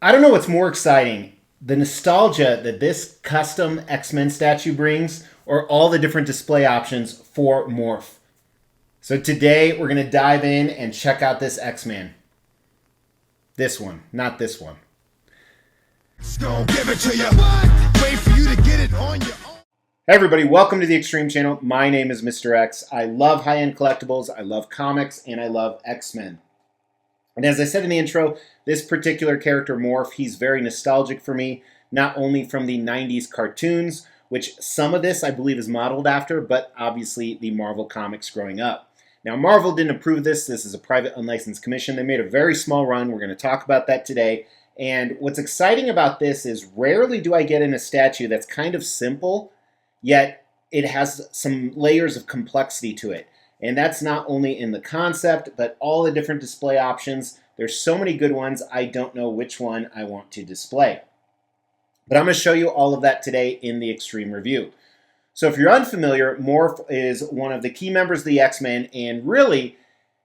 I don't know what's more exciting, the nostalgia that this custom X-Men statue brings, or all the different display options for Morph. So today we're going to dive in and check out this X-Man. This one, not this one. Don't give it to you. Wait for you to get it on your own. Hey everybody, welcome to the Extreme Channel. My name is Mr. X. I love high-end collectibles, I love comics, and I love X-Men. And as I said in the intro, this particular character, Morph, he's very nostalgic for me, not only from the 90s cartoons, which some of this I believe is modeled after, but obviously the Marvel comics growing up. Now, Marvel didn't approve this. This is a private unlicensed commission. They made a very small run. We're going to talk about that today. And what's exciting about this is rarely do I get in a statue that's kind of simple, yet it has some layers of complexity to it. And that's not only in the concept, but all the different display options. There's so many good ones, I don't know which one I want to display. But I'm going to show you all of that today in the Extreme Review. So if you're unfamiliar, Morph is one of the key members of the X-Men, and really,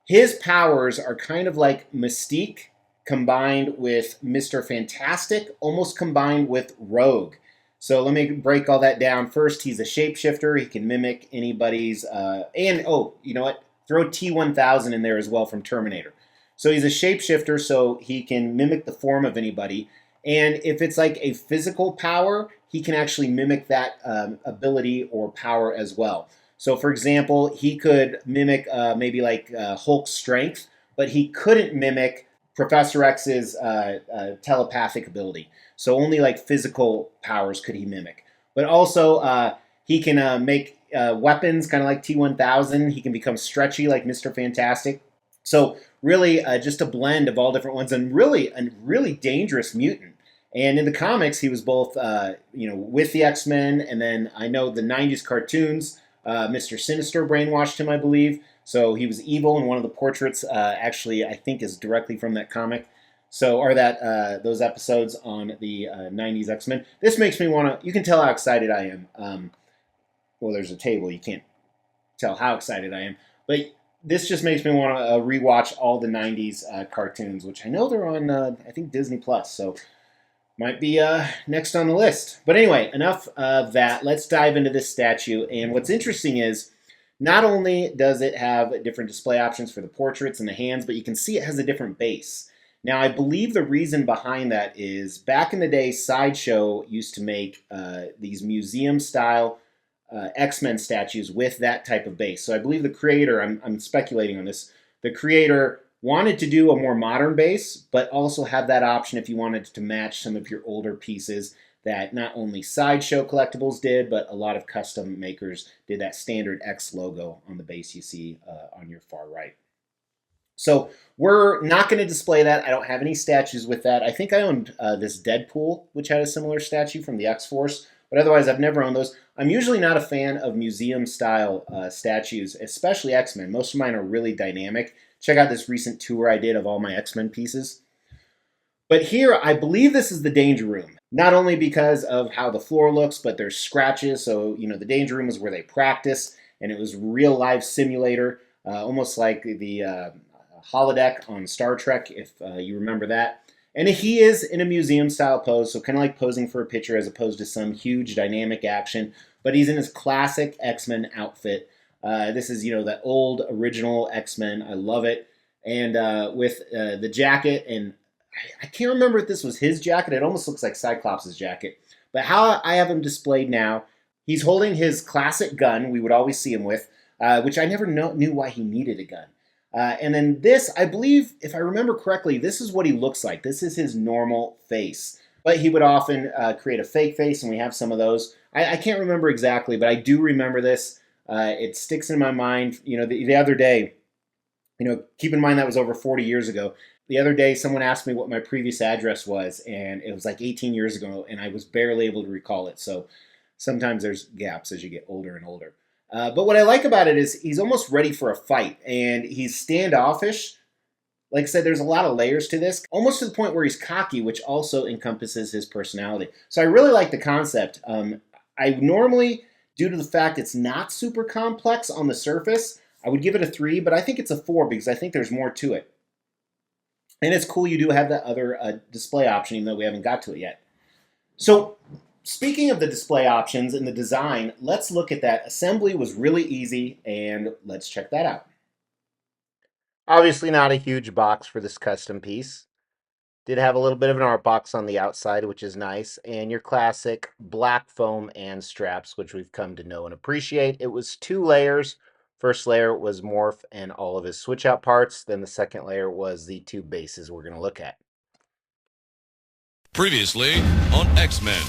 his powers are kind of like Mystique combined with Mr. Fantastic, almost combined with Rogue. So let me break all that down. First, he's a shapeshifter. He can mimic anybody's, and oh, you know what? Throw T-1000 in there as well from Terminator. So he's a shapeshifter, so he can mimic the form of anybody. And if it's like a physical power, he can actually mimic that ability or power as well. So for example, he could mimic maybe like Hulk's strength, but he couldn't mimic Professor X's telepathic ability. So only like physical powers could he mimic. But also he can make weapons kind of like T-1000. He can become stretchy like Mr. Fantastic. So really just a blend of all different ones, and really a really dangerous mutant. And in the comics, he was both with the X-Men, and then I know the 90s cartoons, Mr. Sinister brainwashed him, I believe. So he was evil, and one of the portraits actually, I think, is directly from that comic. So, or that those episodes on the 90s X-Men. This makes me want to, you can tell how excited I am. Well, there's a table, you can't tell how excited I am. But this just makes me want to rewatch all the 90s cartoons, which I know they're on, I think, Disney+. So might be next on the list. But anyway, enough of that. Let's dive into this statue. And what's interesting is, not only does it have different display options for the portraits and the hands, but you can see it has a different base. Now, I believe the reason behind that is back in the day, Sideshow used to make these museum-style X-Men statues with that type of base. So I believe the creator, I'm speculating on this, the creator wanted to do a more modern base, but also have that option if you wanted to match some of your older pieces that not only Sideshow Collectibles did, but a lot of custom makers did that standard X logo on the base you see on your far right. So we're not going to display that. I don't have any statues with that. I think I owned this Deadpool, which had a similar statue from the X-Force, but otherwise I've never owned those. I'm usually not a fan of museum-style statues, especially X-Men. Most of mine are really dynamic. Check out this recent tour I did of all my X-Men pieces. But here, I believe this is the Danger Room. Not only because of how the floor looks, but there's scratches. So, you know, the Danger Room is where they practice, and it was real live simulator, almost like the holodeck on Star Trek, if you remember that. And he is in a museum-style pose, so kind of like posing for a picture as opposed to some huge dynamic action. But he's in his classic X-Men outfit. This is, that old original X-Men. I love it. And with the jacket, and I can't remember if this was his jacket. It almost looks like Cyclops' jacket. But how I have him displayed now, he's holding his classic gun we would always see him with, which I never knew why he needed a gun. And then this, I believe, if I remember correctly, this is what he looks like. This is his normal face. But he would often create a fake face, and we have some of those. I can't remember exactly, but I do remember this. It sticks in my mind. The other day, keep in mind that was over 40 years ago. The other day, someone asked me what my previous address was, and it was like 18 years ago, and I was barely able to recall it. So sometimes there's gaps as you get older and older. But what I like about it is he's almost ready for a fight, and he's standoffish. Like I said, there's a lot of layers to this, almost to the point where he's cocky, which also encompasses his personality. So I really like the concept. I normally, due to the fact it's not super complex on the surface, I would give it a 3, but I think it's a 4 because I think there's more to it. And it's cool you do have that other display option, even though we haven't got to it yet. So speaking of the display options and the design, let's look at that. Assembly was really easy, and let's check that out. Obviously not a huge box for this custom piece. Did have a little bit of an art box on the outside, which is nice, and your classic black foam and straps, which we've come to know and appreciate. It was 2 layers. First layer was Morph and all of his switch out parts. Then the second layer was the 2 bases we're going to look at. Previously on X-Men.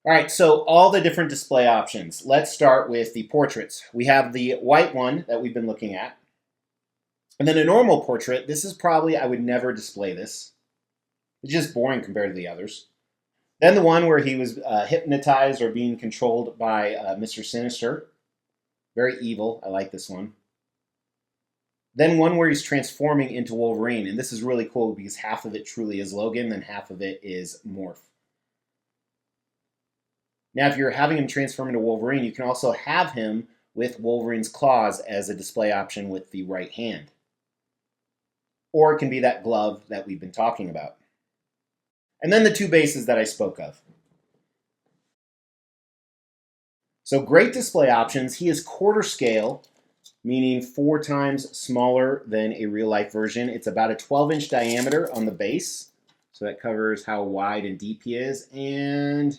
All right, so all the different display options. Let's start with the portraits. We have the white one that we've been looking at. And then a normal portrait. This is probably, I would never display this. It's just boring compared to the others. Then the one where he was hypnotized or being controlled by Mr. Sinister. Very evil. I like this one. Then one where he's transforming into Wolverine. And this is really cool because half of it truly is Logan, and half of it is Morph. Now, if you're having him transform into Wolverine, you can also have him with Wolverine's claws as a display option with the right hand. Or it can be that glove that we've been talking about. And then the 2 bases that I spoke of. So great display options. He is quarter scale, meaning 4 times smaller than a real life version. It's about a 12-inch diameter on the base. So that covers how wide and deep he is. And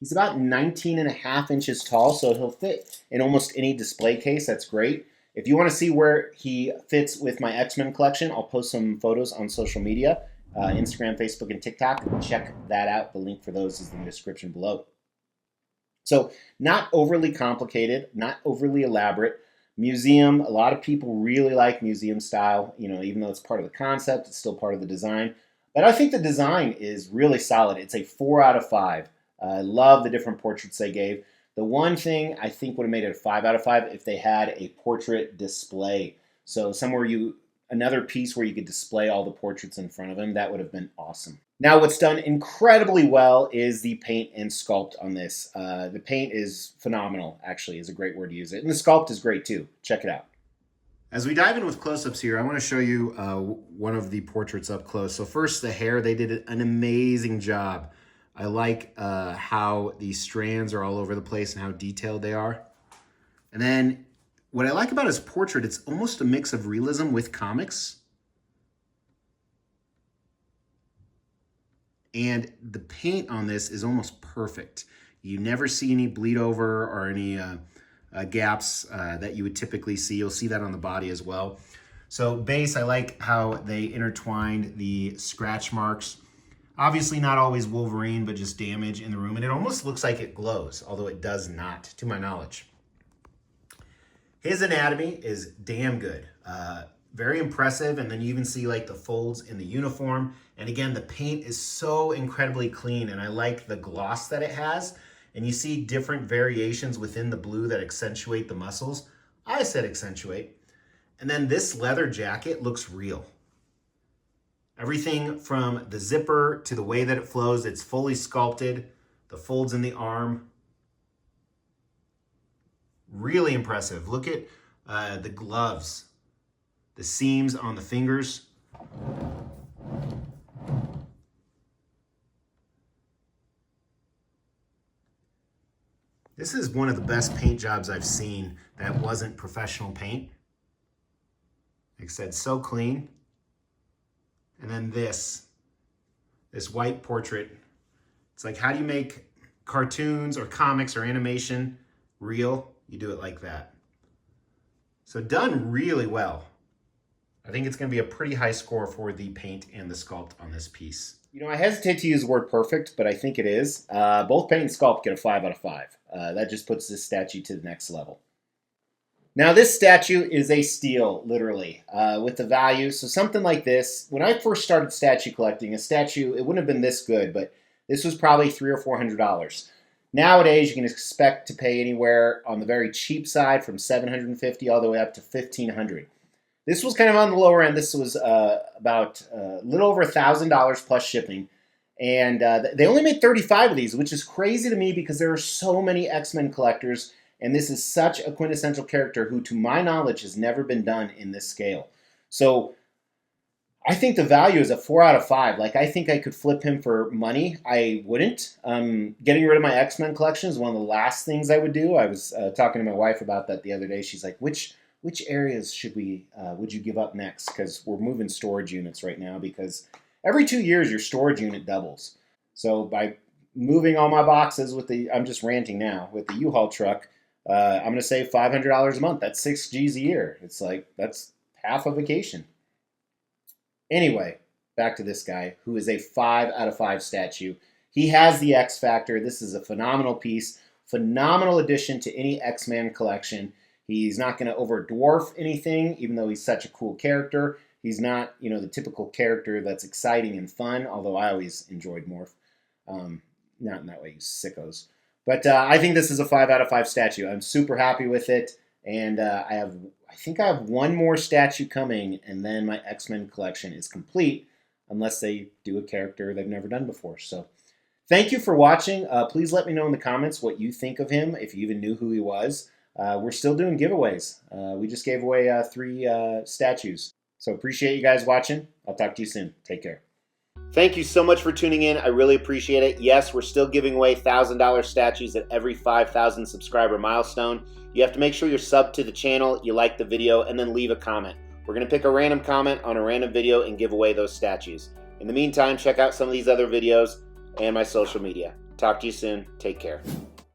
he's about 19.5 inches tall, so he'll fit in almost any display case. That's great. If you want to see where he fits with my X-Men collection, I'll post some photos on social media, Instagram, Facebook, and TikTok. Check that out. The link for those is in the description below. So not overly complicated, not overly elaborate. Museum, a lot of people really like museum style. You know, even though it's part of the concept, it's still part of the design. But I think the design is really solid. It's a 4 out of 5. I love the different portraits they gave. The one thing I think would have made it a 5 out of 5 if they had a portrait display. So another piece where you could display all the portraits in front of him, that would have been awesome. Now, what's done incredibly well is the paint and sculpt on this. The paint is phenomenal, actually, is a great word to use it. And the sculpt is great too. Check it out. As we dive in with close-ups here, I want to show you one of the portraits up close. So first, the hair, they did an amazing job. I like how the strands are all over the place and how detailed they are. And then what I like about his portrait, it's almost a mix of realism with comics. And the paint on this is almost perfect. You never see any bleed over or any gaps that you would typically see. You'll see that on the body as well. So base, I like how they intertwined the scratch marks. Obviously not always Wolverine, but just damage in the room. And it almost looks like it glows, although it does not, to my knowledge. His anatomy is damn good. Very impressive. And then you even see like the folds in the uniform. And again, the paint is so incredibly clean. And I like the gloss that it has. And you see different variations within the blue that accentuate the muscles. I said accentuate. And then this leather jacket looks real. Everything from the zipper to the way that it flows, it's fully sculpted. The folds in the arm. Really impressive. Look at the gloves. The seams on the fingers. This is one of the best paint jobs I've seen that wasn't professional paint. Like I said, so clean. And then this white portrait. It's like, how do you make cartoons or comics or animation real? You do it like that. So done really well. I think it's going to be a pretty high score for the paint and the sculpt on this piece. You know, I hesitate to use the word perfect, but I think it is. Both paint and sculpt get a 5 out of 5. That just puts this statue to the next level. Now, this statue is a steal, literally, with the value. So something like this, when I first started statue collecting, a statue, it wouldn't have been this good, but this was probably $300 or $400. Nowadays, you can expect to pay anywhere on the very cheap side from $750 all the way up to $1,500. This was kind of on the lower end. This was about a little over $1,000 plus shipping. And they only made 35 of these, which is crazy to me because there are so many X-Men collectors. And this is such a quintessential character who, to my knowledge, has never been done in this scale. So I think the value is a 4 out of 5. Like, I think I could flip him for money. I wouldn't. Getting rid of my X-Men collection is one of the last things I would do. I was talking to my wife about that the other day. She's like, which areas would you give up next? Because we're moving storage units right now because every 2 years your storage unit doubles. So by moving all my boxes I'm just ranting now, with the U-Haul truck, I'm going to save $500 a month. That's 6 G's a year. It's like, that's half a vacation. Anyway, back to this guy who is a 5 out of 5 statue. He has the X factor. This is a phenomenal piece, phenomenal addition to any X-Men collection. He's not going to overdwarf anything, even though he's such a cool character. He's not, the typical character that's exciting and fun, although I always enjoyed Morph. Not in that way, you sickos. But I think this is a 5 out of 5 statue. I'm super happy with it. And I think I have one more statue coming, and then my X-Men collection is complete, unless they do a character they've never done before. So thank you for watching. Please let me know in the comments what you think of him, if you even knew who he was. We're still doing giveaways. We just gave away 3 statues. So appreciate you guys watching. I'll talk to you soon. Take care. Thank you so much for tuning in. I really appreciate it. Yes, we're still giving away $1,000 statues at every 5,000 subscriber milestone. You have to make sure you're subbed to the channel, you like the video, and then leave a comment. We're going to pick a random comment on a random video and give away those statues. In the meantime, check out some of these other videos and my social media. Talk to you soon. Take care.